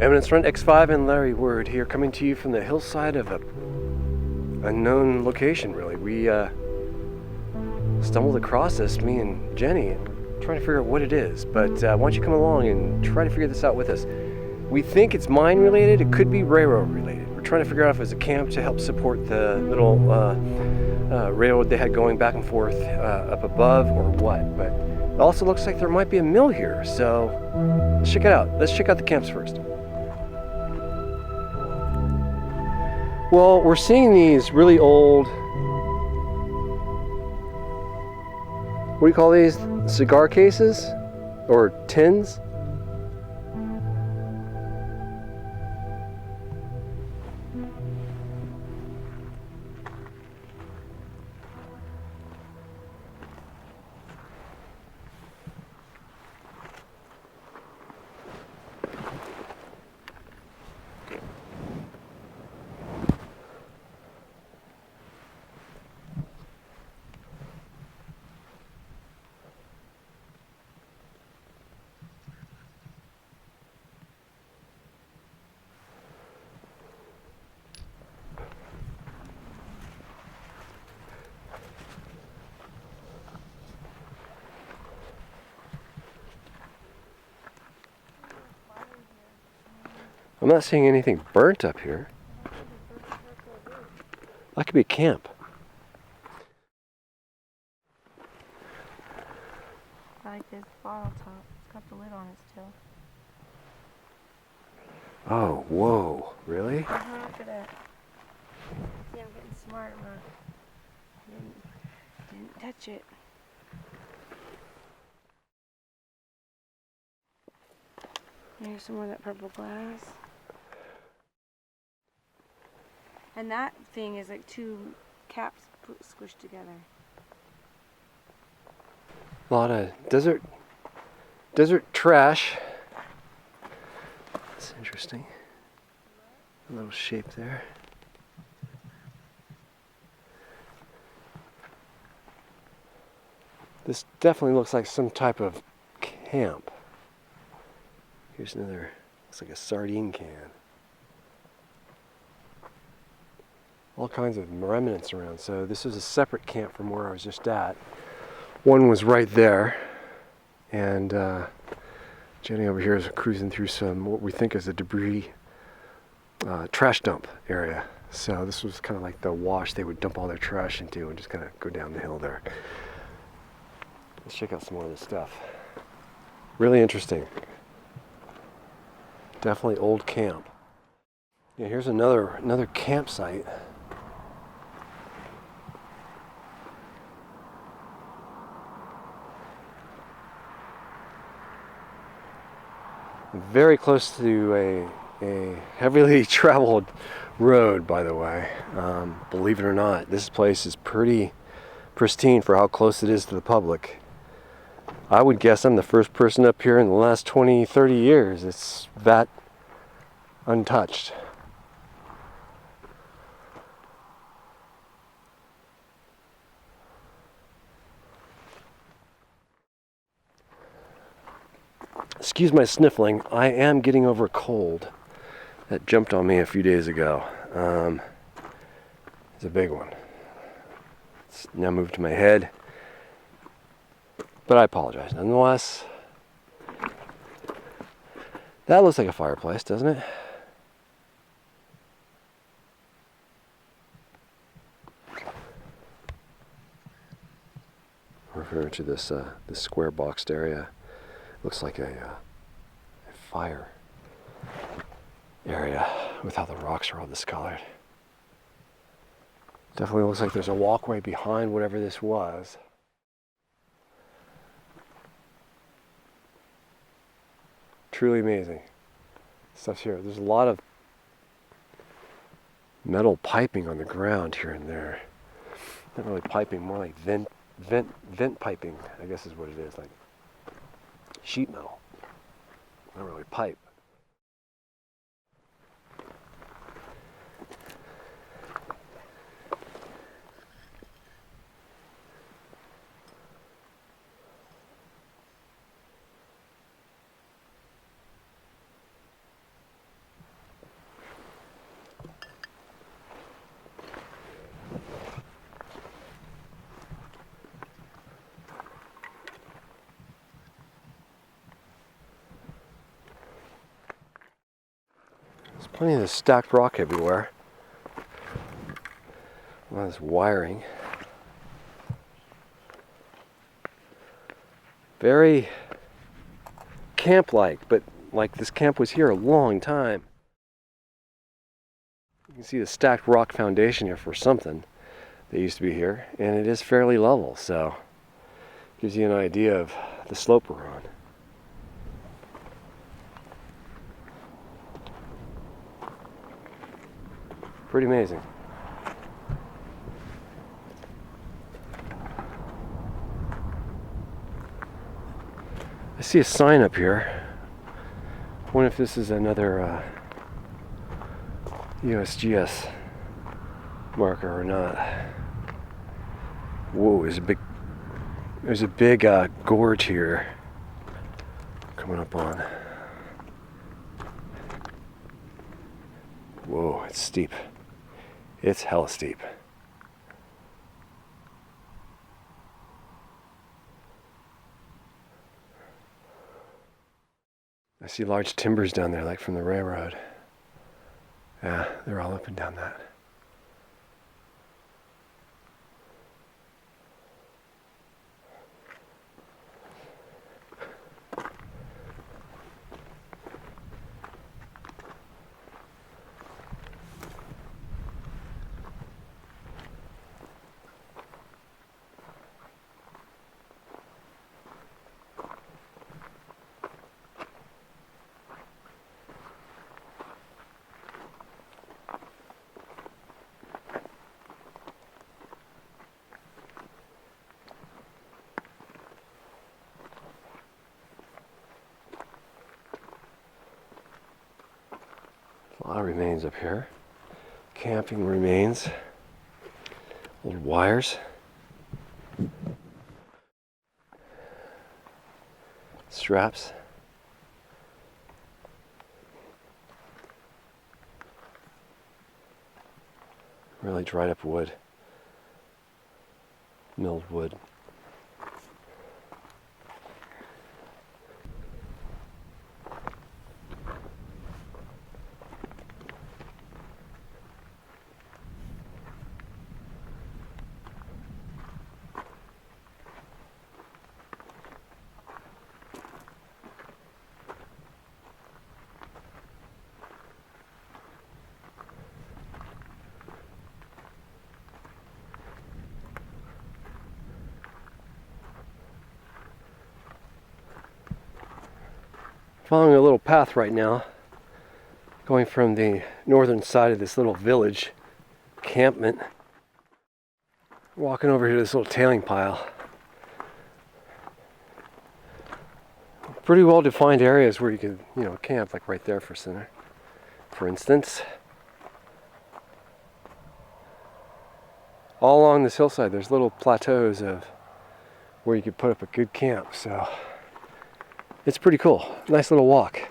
Eminence Front X5 and Larry Word here, coming to you from the hillside of a unknown location, really. We stumbled across this, me and Jenny, trying to figure out what it is. But why don't you come along and try to figure this out with us? We think it's mine related, it could be railroad related. We're trying to figure out if it's a camp to help support the little railroad they had going back and forth up above or what. But it also looks like there might be a mill here, so let's check it out. Let's check out the camps first. Well, we're seeing these really old, what do you call these? Cigar cases or tins? I'm not seeing anything burnt up here. That could be a camp. I like this bottle top. It's got the lid on it still. Oh, whoa, really? Look at that. See, I'm getting smart. Didn't touch it. Here's some more of that purple glass. And that thing is like two caps squished together. A lot of desert trash. That's interesting. A little shape there. This definitely looks like some type of camp. Here's another, looks like a sardine can. All kinds of remnants around. So this is a separate camp from where I was just at. One was right there, and Jenny over here is cruising through some what we think is a debris trash dump area. So this was kind of like the wash they would dump all their trash into and just kind of go down the hill there. Let's check out some more of this stuff. Really interesting. Definitely old camp. Yeah, here's another campsite. Very close to a heavily traveled road, by the way. Believe it or not, this place is pretty pristine for how close it is to the public. I would guess I'm the first person up here in the last 20, 30 years. It's that untouched. Excuse my sniffling. I am getting over a cold that jumped on me a few days ago. It's a big one. It's now moved to my head. But I apologize nonetheless. That looks like a fireplace, doesn't it? Referring to this square boxed area. Looks like a fire area with how the rocks are all discolored. Definitely looks like there's a walkway behind whatever this was. Truly amazing. Stuff's here. There's a lot of metal piping on the ground here and there. Not really piping, more like vent piping, I guess is what it is, like sheet metal. Not really pipe. Plenty of this stacked rock everywhere. A lot of this wiring. Very camp-like, but like this camp was here a long time. You can see the stacked rock foundation here for something that used to be here, and it is fairly level, so gives you an idea of the slope we're on. Pretty amazing. I see a sign up here. I wonder if this is another USGS marker or not. Whoa, there's a big gorge here coming up on. Whoa, it's steep. It's hella steep. I see large timbers down there, like from the railroad. Yeah, they're all up and down that. A lot of remains up here. Camping remains. Old wires. Straps. Really dried up wood. Milled wood. Following a little path right now, going from the northern side of this little village encampment, walking over here to this little tailing pile. Pretty well defined areas where you could, camp, like right there for instance. All along this hillside, there's little plateaus of where you could put up a good camp, so it's pretty cool. Nice little walk.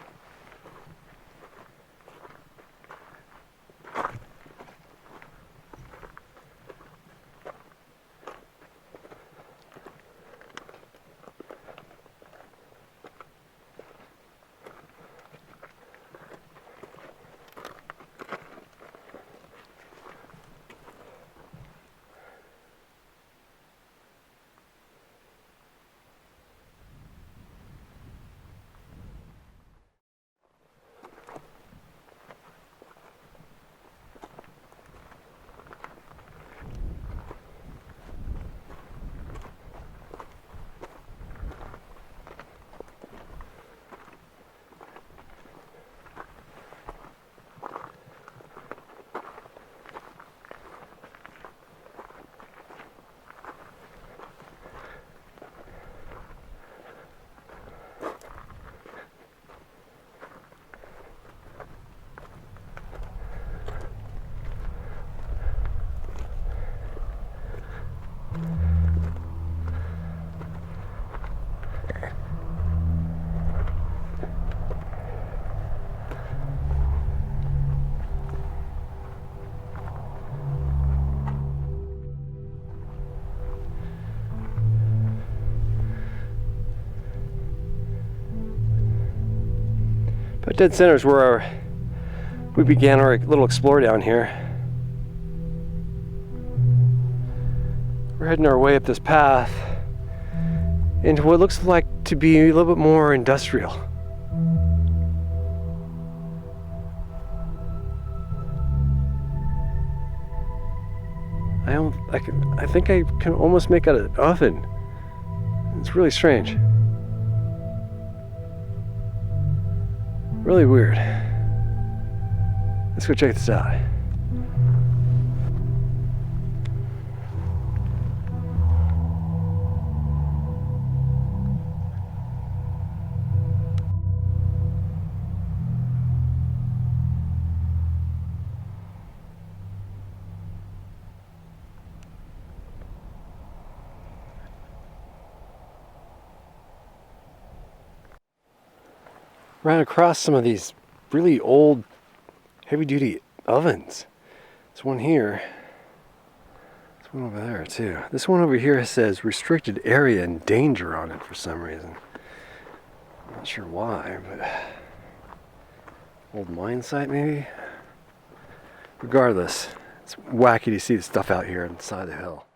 But dead center is where We began our little explore down here. We're heading our way up this path into what looks like to be a little bit more industrial. I think I can almost make out an oven. It's really strange. Really weird. Let's go check this out. Ran across some of these really old heavy-duty ovens. There's one here. There's one over there too. This one over here says restricted area and danger on it for some reason. I'm not sure why, but old mine site maybe? Regardless, it's wacky to see the stuff out here inside the hill.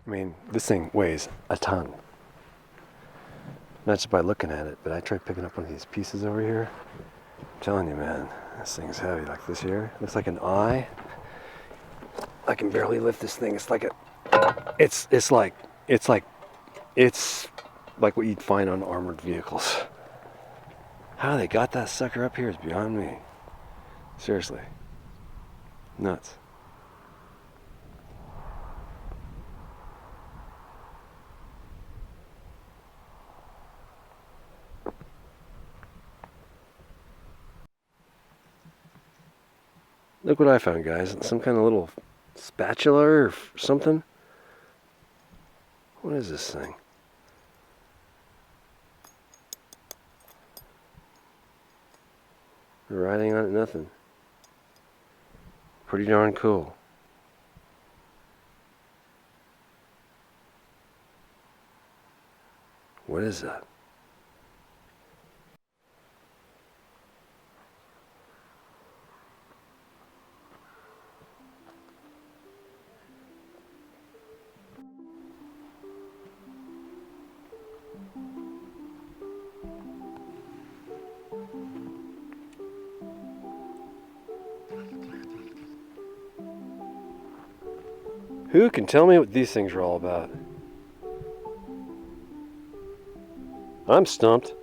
I mean, this thing weighs a ton. Not just by looking at it, but I tried picking up one of these pieces over here. I'm telling you, man, this thing's heavy. Like this here, looks like an eye. I can barely lift this thing. It's like it's like what you'd find on armored vehicles. How they got that sucker up here is beyond me. Seriously, nuts. Look what I found, guys. Some kind of little spatula or something. What is this thing? Riding on it, nothing. Pretty darn cool. What is that? Who can tell me what these things are all about? I'm stumped.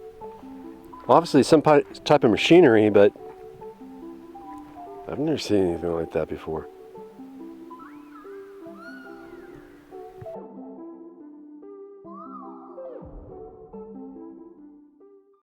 Obviously some type of machinery, but I've never seen anything like that before.